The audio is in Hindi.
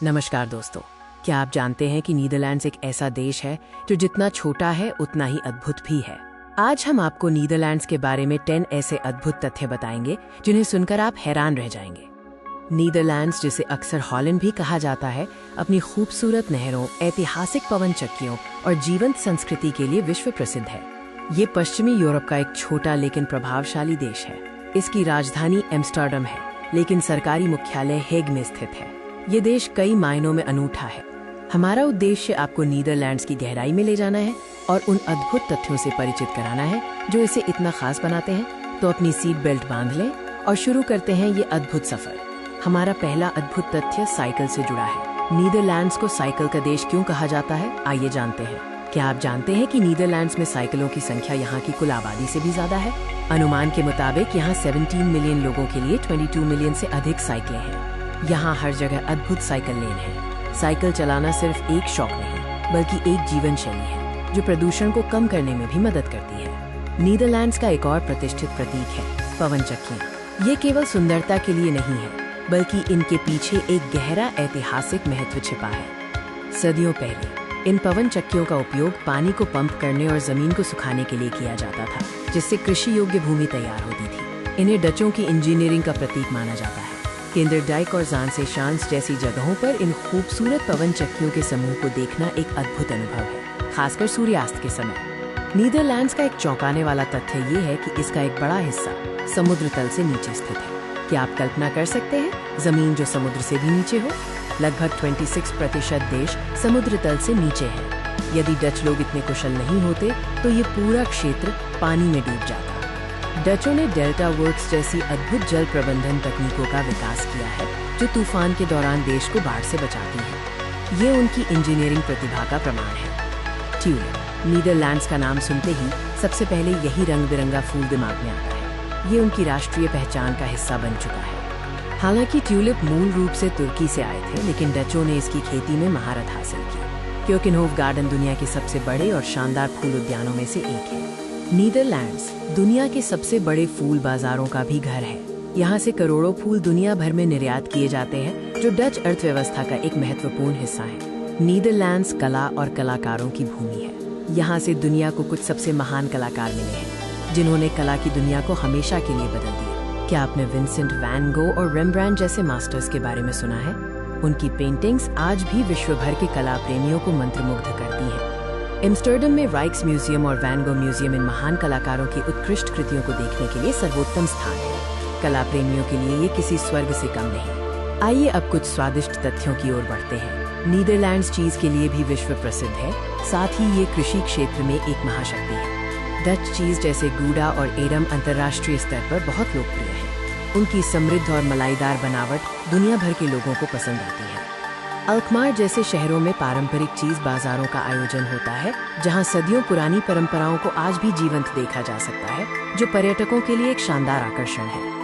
नमस्कार दोस्तों, क्या आप जानते हैं कि नीदरलैंड्स एक ऐसा देश है जो जितना छोटा है उतना ही अद्भुत भी है। आज हम आपको नीदरलैंड्स के बारे में 10 ऐसे अद्भुत तथ्य बताएंगे जिन्हें सुनकर आप हैरान रह जाएंगे। नीदरलैंड्स, जिसे अक्सर हॉलैंड भी कहा जाता है, अपनी खूबसूरत नहरों, ऐतिहासिक पवन चक्कियों और जीवंत संस्कृति के लिए विश्व प्रसिद्ध है। ये पश्चिमी यूरोप का एक छोटा लेकिन प्रभावशाली देश है। इसकी राजधानी एम्स्टर्डम है, लेकिन सरकारी मुख्यालय हेग में स्थित है। ये देश कई मायनों में अनूठा है। हमारा उद्देश्य आपको नीदरलैंड्स की गहराई में ले जाना है और उन अद्भुत तथ्यों से परिचित कराना है जो इसे इतना खास बनाते हैं। तो अपनी सीट बेल्ट बांध लें और शुरू करते हैं ये अद्भुत सफर। हमारा पहला अद्भुत तथ्य साइकिल से जुड़ा है। नीदरलैंड्स को साइकिल का देश क्यों कहा जाता है, आइए जानते हैं। क्या आप जानते हैं कि नीदरलैंड्स में साइकिलों की संख्या यहाँ की कुल आबादी से भी ज्यादा है? अनुमान के मुताबिक यहाँ 17 मिलियन लोगों के लिए 22 मिलियन से अधिक साइकिलें हैं। यहाँ हर जगह अद्भुत साइकिल लेन है। साइकिल चलाना सिर्फ एक शौक नहीं, बल्कि एक जीवन शैली है जो प्रदूषण को कम करने में भी मदद करती है। नीदरलैंड्स का एक और प्रतिष्ठित प्रतीक है पवन चक्कियाँ। ये केवल सुंदरता के लिए नहीं है, बल्कि इनके पीछे एक गहरा ऐतिहासिक महत्व छिपा है। सदियों पहले इन पवन चक्कियों का उपयोग पानी को पंप करने और जमीन को सुखाने के लिए किया जाता था, जिससे कृषि योग्य भूमि तैयार होती थी। इन्हें डचों की इंजीनियरिंग का प्रतीक माना जाता है। केंद्रडाइक और ज़ानसेशांस जैसी जगहों पर इन खूबसूरत पवन चक्कियों के समूह को देखना एक अद्भुत अनुभव है, खासकर सूर्यास्त के समय। नीदरलैंड्स का एक चौंकाने वाला तथ्य ये है कि इसका एक बड़ा हिस्सा समुद्र तल से नीचे स्थित है। क्या आप कल्पना कर सकते हैं, जमीन जो समुद्र से भी नीचे हो? लगभग 26% देश समुद्र तल से नीचे है। यदि डच लोग इतने कुशल नहीं होते तो ये पूरा क्षेत्र पानी में डूब जाता। डचों ने डेल्टा वर्क्स जैसी अद्भुत जल प्रबंधन तकनीकों का विकास किया है, जो तूफान के दौरान देश को बाढ़ से बचाती है। ये उनकी इंजीनियरिंग प्रतिभा का प्रमाण है। ट्यूलिप। नीदरलैंड्स का नाम सुनते ही सबसे पहले यही रंग बिरंगा फूल दिमाग में आता है। ये उनकी राष्ट्रीय पहचान का हिस्सा बन चुका है। हालांकि ट्यूलिप मूल रूप से तुर्की से आए थे, लेकिन डचों ने इसकी खेती में महारत हासिल की। क्योकिनहोफ गार्डन दुनिया के सबसे बड़े और शानदार फूल उद्यानों में से एक है। नीदरलैंड्स दुनिया के सबसे बड़े फूल बाजारों का भी घर है। यहाँ से करोड़ों फूल दुनिया भर में निर्यात किए जाते हैं, जो डच अर्थव्यवस्था का एक महत्वपूर्ण हिस्सा है। नीदरलैंड्स कला और कलाकारों की भूमि है। यहाँ से दुनिया को कुछ सबसे महान कलाकार मिले हैं, जिन्होंने कला की दुनिया को हमेशा के लिए बदल दिया। क्या आपने विंसेंट वैन गो और रेम्ब्रांड जैसे मास्टर्स के बारे में सुना है? उनकी पेंटिंग्स आज भी विश्व भर के कला प्रेमियों को मंत्रमुग्ध करती हैं। एम्स्टर्डम में राइक्स म्यूजियम और वैन गो म्यूजियम इन महान कलाकारों की उत्कृष्ट कृतियों को देखने के लिए सर्वोत्तम स्थान है। कला प्रेमियों के लिए ये किसी स्वर्ग से कम नहीं। आइए अब कुछ स्वादिष्ट तथ्यों की ओर बढ़ते हैं। नीदरलैंड्स चीज के लिए भी विश्व प्रसिद्ध है, साथ ही ये कृषि क्षेत्र में एक महाशक्ति है। डच चीज जैसे गूडा और एडम अंतर्राष्ट्रीय स्तर पर बहुत लोकप्रिय है। उनकी समृद्ध और मलाईदार बनावट दुनिया भर के लोगों को पसंद आती है। अल्कमार जैसे शहरों में पारंपरिक चीज बाजारों का आयोजन होता है, जहां सदियों पुरानी परंपराओं को आज भी जीवंत देखा जा सकता है, जो पर्यटकों के लिए एक शानदार आकर्षण है।